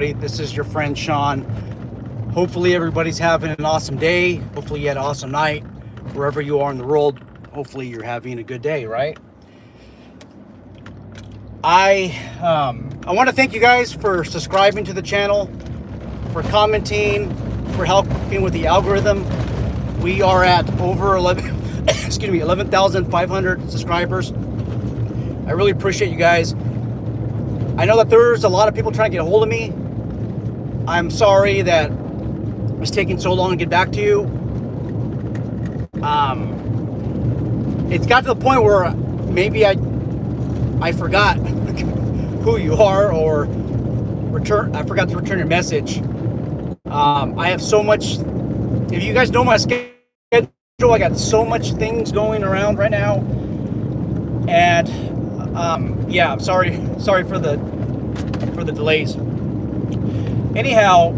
This is your friend Sean. Hopefully everybody's having an awesome day. Hopefully you had an awesome night. Wherever you are in the world, hopefully you're having a good day, right? I want to thank you guys for subscribing to the channel, for commenting, for helping with the algorithm. We are at over 11,500 subscribers. I really appreciate you guys. I know that there's a lot of people trying to get a hold of me. I'm sorry that it's taking so long to get back to you. It's got to the point where maybe I forgot who you are, or I forgot to return your message. I have so much. If you guys know my schedule, I got so much things going around right now, and yeah, I'm sorry for the delays. Anyhow,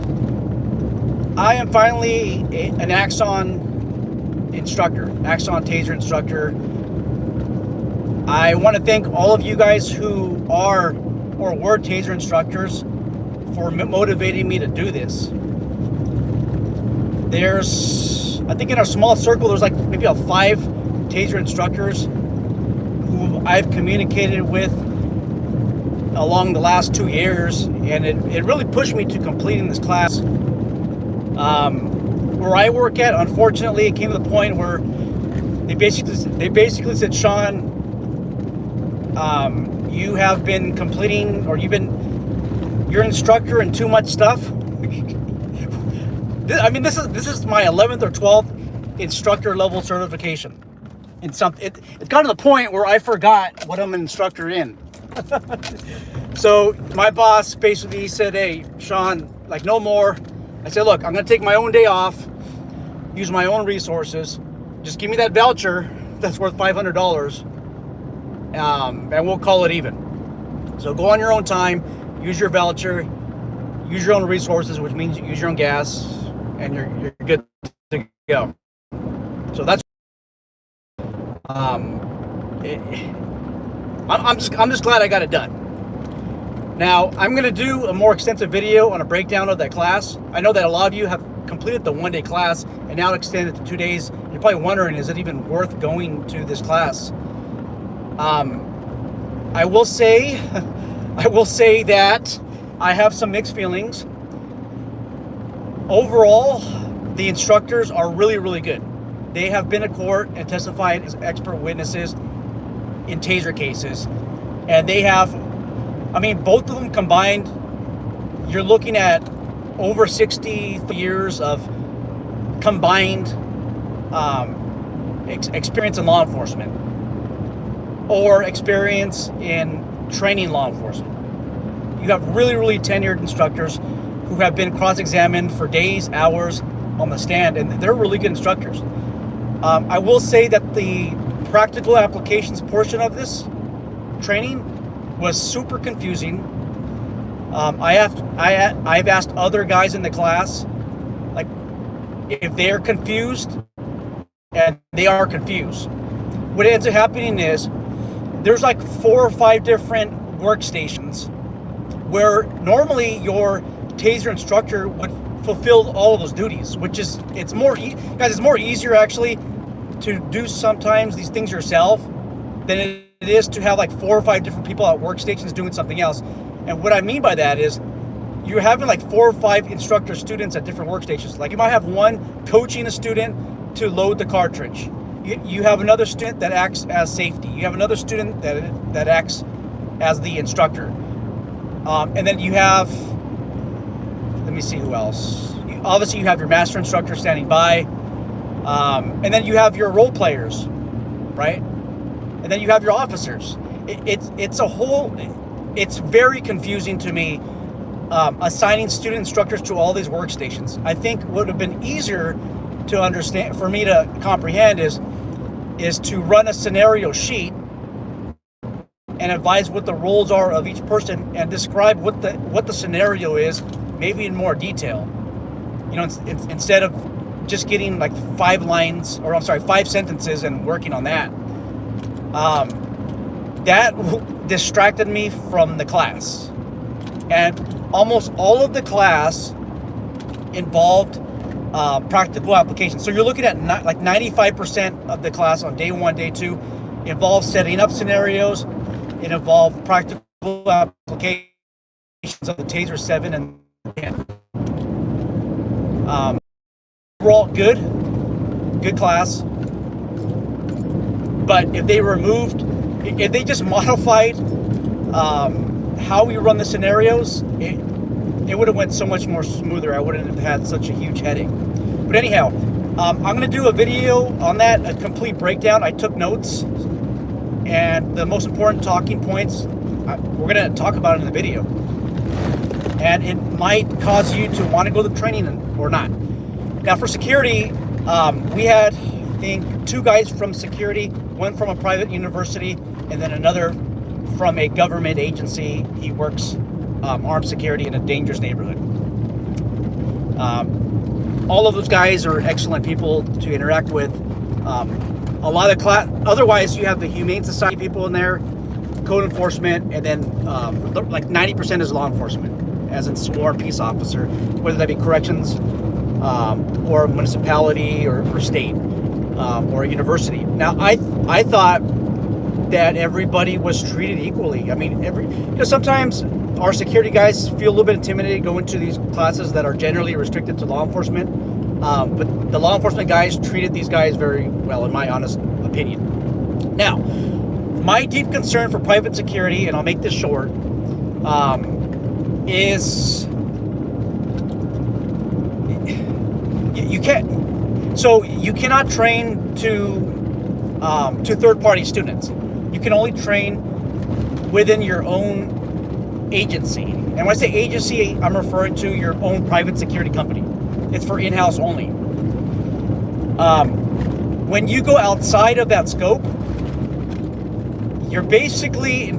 I am finally an Axon instructor, Axon TASER instructor. I want to thank all of you guys who are or were TASER instructors for motivating me to do this. I think in our small circle, there's like maybe 5 TASER instructors who I've communicated with along the last 2 years, and it really pushed me to completing this class. Where I work at, unfortunately, it came to the point where they basically said, Sean, you have been completing, or you're an instructor in too much stuff. I mean, this is my 11th or 12th instructor level certification. It's got to the point where I forgot what I'm an instructor in. So my boss basically said, hey, Sean, like, no more. I said, look, I'm going to take my own day off, use my own resources. Just give me that voucher that's worth $500, and we'll call it even. So go on your own time, use your voucher, use your own resources, which means use your own gas, and you're good to go. So that's I'm just glad I got it done. Now, I'm going to do a more extensive video on a breakdown of that class. I know that a lot of you have completed the one-day class and now extended to 2 days. You're probably wondering, is it even worth going to this class? I will say that I have some mixed feelings. Overall, the instructors are really, really good. They have been to court and testified as expert witnesses in TASER cases, and they have, I mean, both of them combined, you're looking at over 60 years of combined experience in law enforcement, or experience in training law enforcement. You have really, really tenured instructors who have been cross-examined for days, hours on the stand, and they're really good instructors. I will say that the practical applications portion of this training was super confusing. I've asked other guys in the class, like, if they're confused, and they are confused. What ends up happening is there's like 4 or 5 different workstations where normally your TASER instructor would fulfill all of those duties, which is, it's more easier actually to do sometimes these things yourself than it is to have like 4 or 5 different people at workstations doing something else. And what I mean by that is you're having like 4 or 5 instructor students at different workstations. Like you might have one coaching a student to load the cartridge. You have another student that acts as safety. You have another student that acts as the instructor. And then you have, let me see who else. Obviously you have your master instructor standing by. And then you have your role players, right? And then you have your officers. It's very confusing to me, assigning student instructors to all these workstations. I think what would have been easier to understand, for me to comprehend, is to run a scenario sheet and advise what the roles are of each person and describe what the scenario is, maybe in more detail. You know, instead of just getting like 5 sentences and working on that. That distracted me from the class. And almost all of the class involved practical application. So you're looking at like 95% of the class on day 1, day 2 involves setting up scenarios. It involved practical applications of the TASER 7 and 10. Overall, good class. But if they just modified how we run the scenarios, it would have went so much more smoother. I wouldn't have had such a huge headache. But anyhow, I'm going to do a video on that, a complete breakdown. I took notes, and the most important talking points, we're going to talk about in the video. And it might cause you to want to go to the training or not. Now for security, we had, I think, 2 guys from security, one from a private university, and then another from a government agency. He works armed security in a dangerous neighborhood. All of those guys are excellent people to interact with. A lot of otherwise, you have the Humane Society people in there, code enforcement, and then like 90% is law enforcement, as in sworn peace officer, whether that be corrections or municipality or state or a university. Now, I thought that everybody was treated equally. I mean, sometimes our security guys feel a little bit intimidated going to these classes that are generally restricted to law enforcement. But the law enforcement guys treated these guys very well, in my honest opinion. Now, my deep concern for private security, and I'll make this short, is you can't. So you cannot train to third-party students. You can only train within your own agency. And when I say agency, I'm referring to your own private security company. It's for in-house only. When you go outside of that scope, you're basically,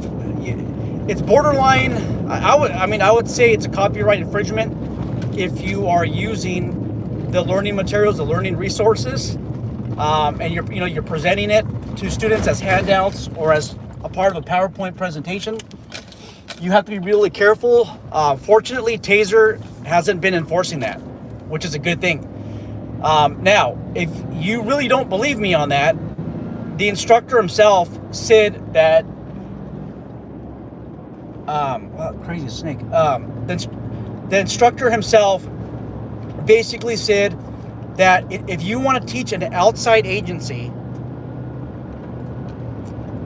it's borderline. I would say it's a copyright infringement if you are using the learning materials, the learning resources, and you're presenting it to students as handouts or as a part of a PowerPoint presentation. You have to be really careful. Fortunately, TASER hasn't been enforcing that, which is a good thing. Now, if you really don't believe me on that, the instructor himself said that, crazy snake. The instructor himself basically said that if you want to teach an outside agency,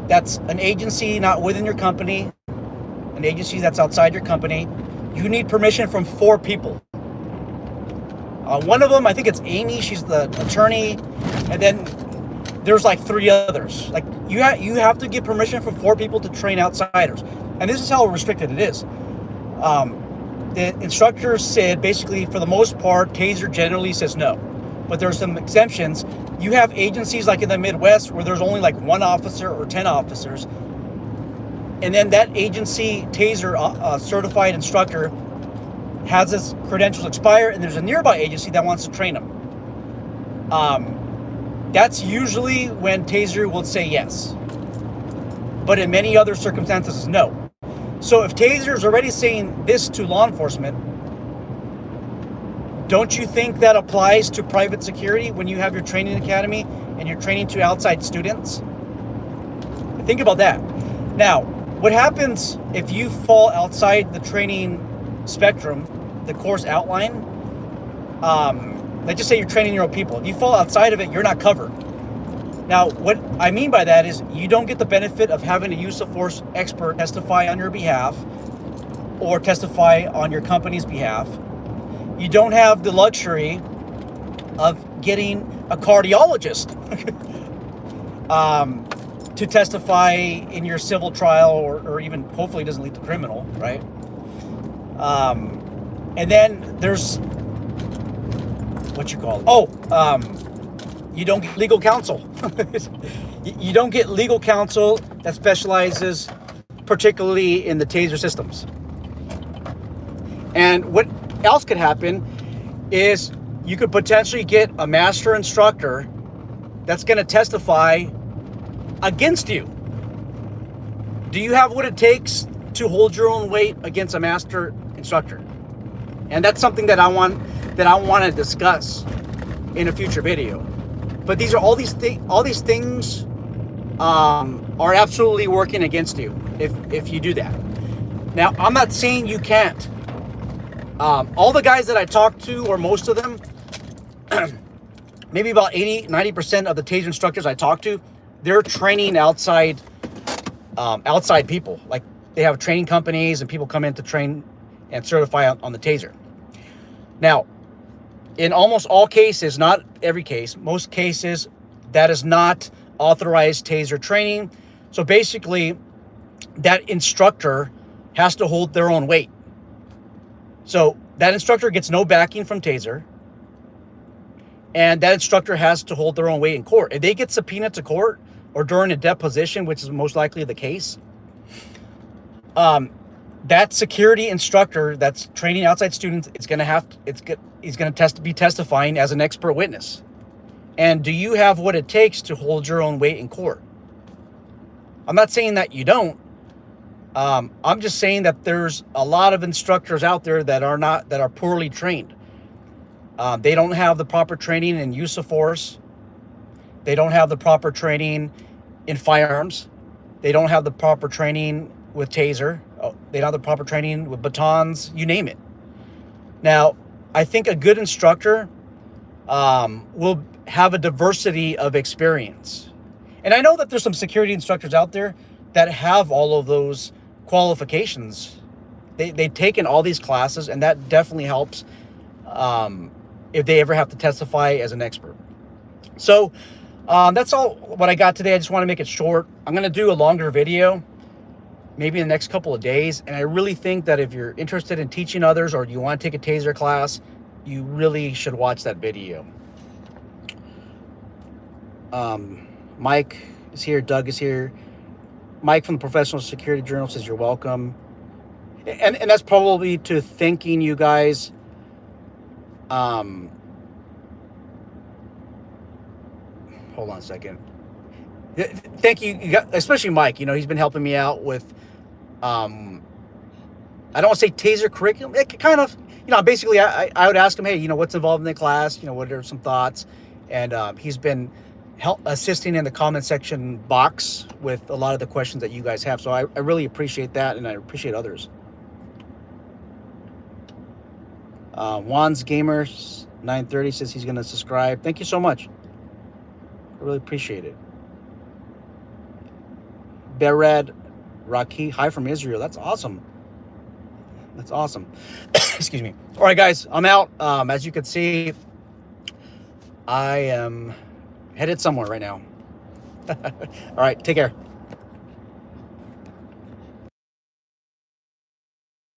that's an agency not within your company, an agency that's outside your company, you need permission from 4 people. One of them, I think it's Amy, she's the attorney, and then there's like 3 others. Like you have to get permission from 4 people to train outsiders. And this is how restricted it is. The instructor said basically for the most part, TASER generally says no. But there's some exemptions. You have agencies like in the Midwest where there's only like 1 officer or 10 officers. And then that agency, TASER certified instructor, has his credentials expire, and there's a nearby agency that wants to train him. That's usually when TASER will say yes. But in many other circumstances, no. So if TASER is already saying this to law enforcement, don't you think that applies to private security when you have your training academy and you're training to outside students? Think about that. Now, what happens if you fall outside the training spectrum, the course outline? Let's just say you're training your own people. If you fall outside of it, you're not covered. Now, what I mean by that is you don't get the benefit of having a use of force expert testify on your behalf or testify on your company's behalf. You don't have the luxury of getting a cardiologist to testify in your civil trial, or even hopefully doesn't lead to criminal, right? And then there's you don't get legal counsel. You don't get legal counsel that specializes particularly in the TASER systems. And what else could happen is you could potentially get a master instructor that's going to testify against you. Do you have what it takes to hold your own weight against a master instructor. And that's something that I want to discuss in a future video. But these are all these things are absolutely working against you if you do that. Now, I'm not saying you can't. All the guys that I talked to, or most of them, maybe about 80-90% of the TASER instructors I talk to, they're training outside people. Like, they have training companies and people come in to train and certify on the TASER. Now, in almost all cases, not every case, most cases, that is not authorized TASER training. So basically, that instructor has to hold their own weight. So that instructor gets no backing from TASER, and that instructor has to hold their own weight in court. If they get subpoenaed to court or during a deposition, which is most likely the case, that security instructor that's training outside students, he's going to be testifying as an expert witness. And do you have what it takes to hold your own weight in court? I'm not saying that you don't. I'm just saying that there's a lot of instructors out there that are poorly trained. They don't have the proper training in use of force. They don't have the proper training in firearms. They don't have the proper training with TASER. They don't have the proper training with batons, you name it. Now, I think a good instructor will have a diversity of experience. And I know that there's some security instructors out there that have all of those qualifications. They've taken all these classes, and that definitely helps if they ever have to testify as an expert. So that's all what I got today. I just want to make it short. I'm going to do a longer video, maybe in the next couple of days. And I really think that if you're interested in teaching others, or you want to take a TASER class, you really should watch that video. Mike is here. Doug is here. Mike from the Professional Security Journal says you're welcome. And that's probably to thanking you guys. Hold on a second. Thank you, especially Mike. He's been helping me out with, I don't want to say TASER curriculum. It kind of, basically I would ask him, hey, what's involved in the class? What are some thoughts? And he's been assisting in the comment section box with a lot of the questions that you guys have. So I really appreciate that, and I appreciate others. Juan's Gamers 930 says he's going to subscribe. Thank you so much. I really appreciate it. Berad Raki, hi from Israel. That's awesome. That's awesome. Excuse me. All right, guys, I'm out. As you can see, I am headed somewhere right now. All right, take care.